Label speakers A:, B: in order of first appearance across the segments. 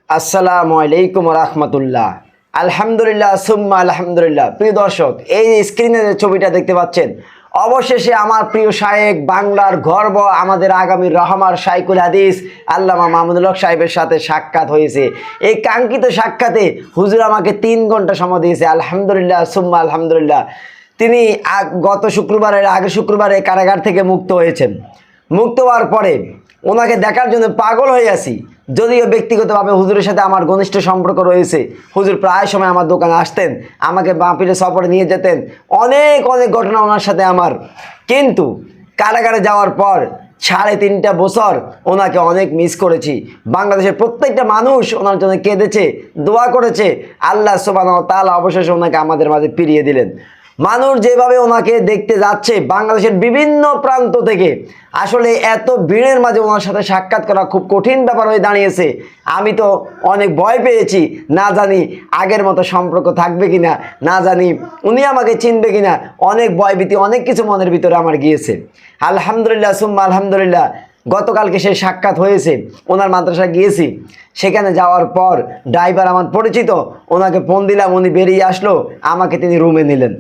A: আসসালামু আলাইকুম রাহমাতুল্লাহ। আলহামদুলিল্লাহ সুম্মা আলহামদুলিল্লাহ। প্রিয় দর্শক, এই স্ক্রিনে যে ছবিটা দেখতে পাচ্ছেন, অবশেষে আমার প্রিয় শায়েখ, বাংলার গর্ব, আমাদের আগামী রহমার শাইখুল হাদিস আল্লামা মাহমুদুল হক সাহেবের সাথে সাক্ষাৎ হয়েছে। এই কাঙ্ক্ষিত সাক্ষাতে হুজুর আমাকে 3 ঘন্টা সময় দিয়েছে। আলহামদুলিল্লাহ সুম্মা আলহামদুলিল্লাহ। তিনি গত শুক্রবারের আগের শুক্রবারে কারাগার থেকে মুক্ত হয়েছেন। মুক্ত হওয়ার পরে ওনাকে দেখার জন্য পাগল হয়ে আছি। যদিও ব্যক্তিগতভাবে হুজুরের সাথে আমার ঘনিষ্ঠ সম্পর্ক রয়েছে। হুজুর প্রায় সময় আমার দোকানে আসতেন, আমাকে বাঁপিরে সফরে নিয়ে যেতেন, অনেক অনেক ঘটনা ওনার সাথে আমার। কিন্তু কারাগারে যাওয়ার পর 3.5 বছর ওনাকে অনেক মিস করেছি। বাংলাদেশের প্রত্যেকটা মানুষ ওনার জন্য কেঁদেছে, দোয়া করেছে। আল্লাহ সুবহানাহু ওয়া তাআলা অবশেষে ওনাকে আমাদের মাঝে ফিরিয়ে দিলেন। মানুষ যেভাবে ওনাকে দেখতে যাচ্ছে বাংলাদেশের বিভিন্ন প্রান্ত থেকে, আসলে এত ভিড়ের মাঝে ওনার সাথে সাক্ষাৎ করা খুব কঠিন ব্যাপার হয়ে দাঁড়িয়েছে। আমি তো অনেক ভয় পেয়েছি, না জানি আগের মতো সম্পর্ক থাকবে কিনা, না জানি উনি আমাকে চিনবে কিনা। অনেক ভয়ভীতি, অনেক কিছু মনের ভিতরে আমার গিয়েছে। আলহামদুলিল্লাহ সুম্মা আলহামদুলিল্লাহ। গতকালকে সেই সাক্ষাৎ হয়েছে, ওনার মাদ্রাসা গিয়েছি। সেখানে যাওয়ার পর ড্রাইভার আমার পরিচিত, ওনাকে ফোন দিলাম, উনি বেরিয়ে আসলো, আমাকে তিনি রুমে নিলেন।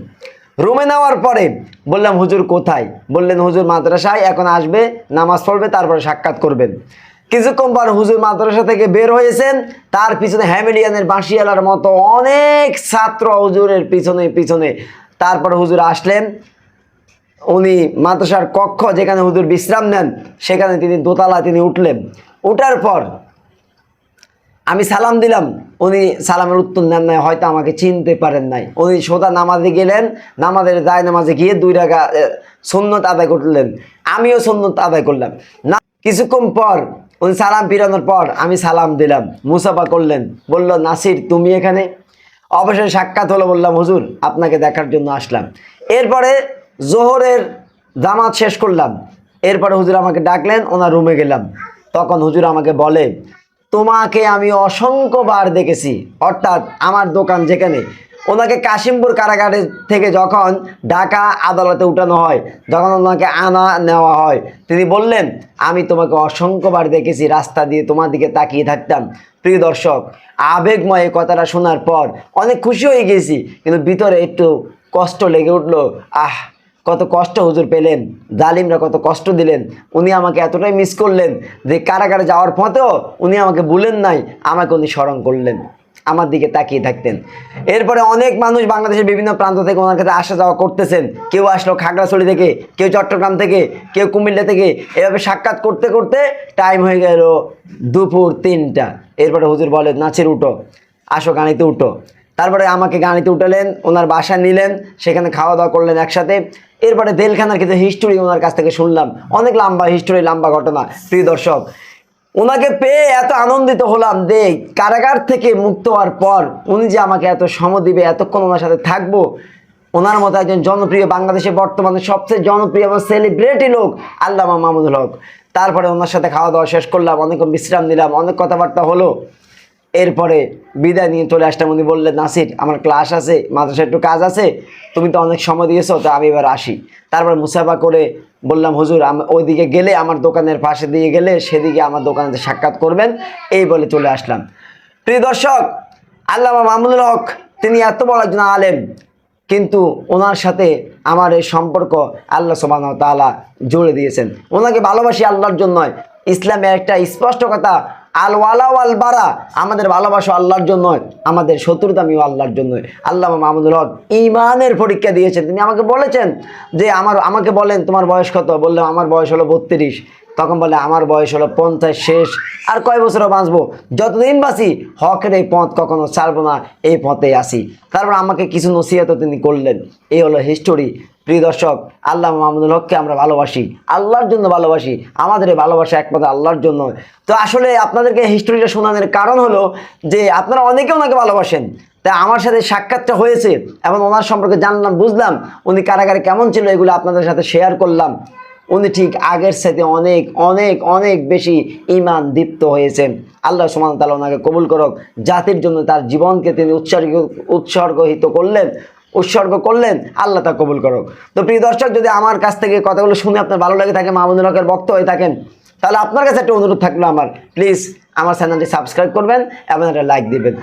A: রুমে নেওয়ার পরে বললাম, হুজুর কোথায়? বললেন, হুজুর মাদ্রাসায়, এখন আসবে, নামাজ পড়বে, তারপরে সাক্ষাৎ করবেন। কিছুক্ষণ পর হুজুর মাদ্রাসা থেকে বের হয়েছেন, তার পিছনে হ্যামিলিয়ানের বাঁশিয়ালার মতো অনেক ছাত্র হুজুরের পিছনে পিছনে। তারপরে হুজুর আসলেন। উনি মাদ্রাসার কক্ষ যেখানে হুজুর বিশ্রাম নেন, সেখানে তিনি দোতলা তিনি উঠলেন। উঠার পর আমি সালাম দিলাম, উনি সালামের উত্তর নেন নাই, হয়তো আমাকে চিনতে পারেন নাই। উনি সোজা নামাজে গেলেন, নামাজের যায় নামাজে গিয়ে 2 রাকাত সুন্নত আদায় করলেন। আমিও সুন্নত আদায় করলাম না। কিছুক্ষণ পর উনি সালাম ফিরানোর পর আমি সালাম দিলাম, মুসাফা করলেন। বলল, নাসির তুমি এখানে? অবশ্যই সাক্ষাৎ হলো। বললাম, হুজুর আপনাকে দেখার জন্য আসলাম। এরপরে জোহরের জামাত শেষ করলাম। এরপরে হুজুর আমাকে ডাকলেন, ওনার রুমে গেলাম। তখন হুজুর আমাকে বলে, তোমাকে আমি অসংখ্যবার দেখেছি। অর্থাৎ আমার দোকান যেখানে, ওনাকে কাশিমপুর কারাগারে থেকে যখন ঢাকা আদালতে উঠানো হয়, যখন ওনাকে আনা নেওয়া হয়, তিনি বললেন, আমি তোমাকে অসংখ্যবার দেখেছি, রাস্তা দিয়ে তোমার দিকে তাকিয়ে থাকতাম। প্রিয় দর্শক, আবেগময় এই কথাটা শোনার পর অনেক খুশি হয়ে গেছি, কিন্তু ভিতরে একটু কষ্ট লেগে উঠলো। কত কষ্ট হুজুর পেলেন, জালিমরা কত কষ্ট দিলেন। উনি আমাকে এতটাই মিস করলেন যে কারাগারে যাওয়ার পথেও উনি আমাকে ভুলেন নাই, আমাকে উনি স্মরণ করলেন, আমার দিকে তাকিয়ে থাকতেন। এরপরে অনেক মানুষ বাংলাদেশের বিভিন্ন প্রান্ত থেকে ওনার কাছে আসা যাওয়া করতেছেন। কেউ আসলো খাগড়াছড়ি থেকে, কেউ চট্টগ্রাম থেকে, কেউ কুমিল্লা থেকে। এভাবে সাক্ষাৎ করতে করতে টাইম হয়ে গেল দুপুর 3টা। এরপরে হুজুর বলেন, নাচির উঠো, আসো গাড়িতে উঠো। তারপরে আমাকে গাড়িতে উঠালেন, ওনার বাসা নিলেন, সেখানে খাওয়া দাওয়া করলেন একসাথে। এরপরে জেলখানার কিছু হিস্টোরি ওনার কাছ থেকে শুনলাম, অনেক লম্বা হিস্টোরি, লম্বা ঘটনা। প্রিয় দর্শক, ওনাকে পেয়ে এত আনন্দিত হলাম যে কারাগার থেকে মুক্ত হওয়ার পর উনি যে আমাকে এত সময় দিবে, এতক্ষণ ওনার সাথে থাকবো। ওনার মতো একজন জনপ্রিয়, বাংলাদেশে বর্তমানে সবচেয়ে জনপ্রিয় এবং সেলিব্রিটি লোক আল্লামা মাহমুদুল হক। তারপরে ওনার সাথে খাওয়া দাওয়া শেষ করলাম, অনেক বিশ্রাম নিলাম, অনেক কথাবার্তা হলো। এরপরে বিদায় নিয়ে চলে আসলাম। উনি বললেন, নাসির আমার ক্লাস আছে, মাদ্রাসায় একটু কাজ আছে, তুমি তো অনেক সময় দিয়েছো, তো আমি এবার আসি। তারপর মুসাফা করে বললাম, হুজুর ওইদিকে গেলে, আমার দোকানের পাশে দিয়ে গেলে সেদিকে আমার দোকানে সাক্ষাৎ করবেন, এই বলে চলে আসলাম। প্রিয় দর্শক, আল্লামা মাহমুদুল হক তিনি এত বড় একজন আলেম, কিন্তু ওনার সাথে আমার এই সম্পর্ক আল্লাহ সুবহানাহু ওয়া তাআলা জুড়ে দিয়েছেন। ওনাকে ভালোবাসি আল্লাহর জন্য। ইসলামে একটা স্পষ্ট কথা, আল ওয়ালা ওয়াল বারা, আমাদের ভালোবাসা আল্লাহর জন্য, আমাদের শত্রুতামিও আল্লাহর জন্য। আল্লামা মাহমুদুল হক ইমানের পরীক্ষা দিয়েছেন। তিনি আমাকে বলেছেন যে আমাকে বলেন তোমার বয়স কত? বললাম আমার বয়স হলো 32। তখন বলে আমার বয়স হলো 50 শেষ, আর কয় বছরও বাঁচবো, যতদিন বাঁচি হকের এই পথ কখনো ছাড়বো না, এই পথেই আসি। তারপর আমাকে কিছু নসিহত তিনি করলেন। এই হলো হিস্টোরি। প্রিয় দর্শক, আল্লামা মাহমুদুল হককে আমরা ভালোবাসি, আল্লাহর জন্য ভালোবাসি। আমাদের এই ভালোবাসা একমাত্র আল্লাহর জন্য। তো আসলে আপনাদেরকে হিস্টোরিটা শোনানোর কারণ হলো যে আপনারা অনেকে ওনাকে ভালোবাসেন। তাই আমার সাথে সাক্ষাৎটা হয়েছে এবং ওনার সম্পর্কে জানলাম, বুঝলাম উনি কারাগারে কেমন ছিল, এগুলো আপনাদের সাথে শেয়ার করলাম। উনি ঠিক আগের সাথে অনেক অনেক অনেক বেশি ঈমান দীপ্ত হয়েছেন। আল্লাহ সুবহানাহু ওয়া তাআলা ওনাকে কবুল করুক। জাতির জন্য তার জীবনকে তিনি উৎসর্গ করলেন, আল্লাহ তা কবুল করুক। তো প্রিয় দর্শক, যদি আমার কাছ থেকে কথাগুলো শুনে আপনার ভালো লাগে থাকে, মাহমুদুল হকের ভক্ত হয়ে থাকেন, তাহলে আপনার কাছে একটা অনুরোধ থাকলো আমার, প্লিজ আমার চ্যানেলটি সাবস্ক্রাইব করবেন এবং একটা লাইক দিবেন।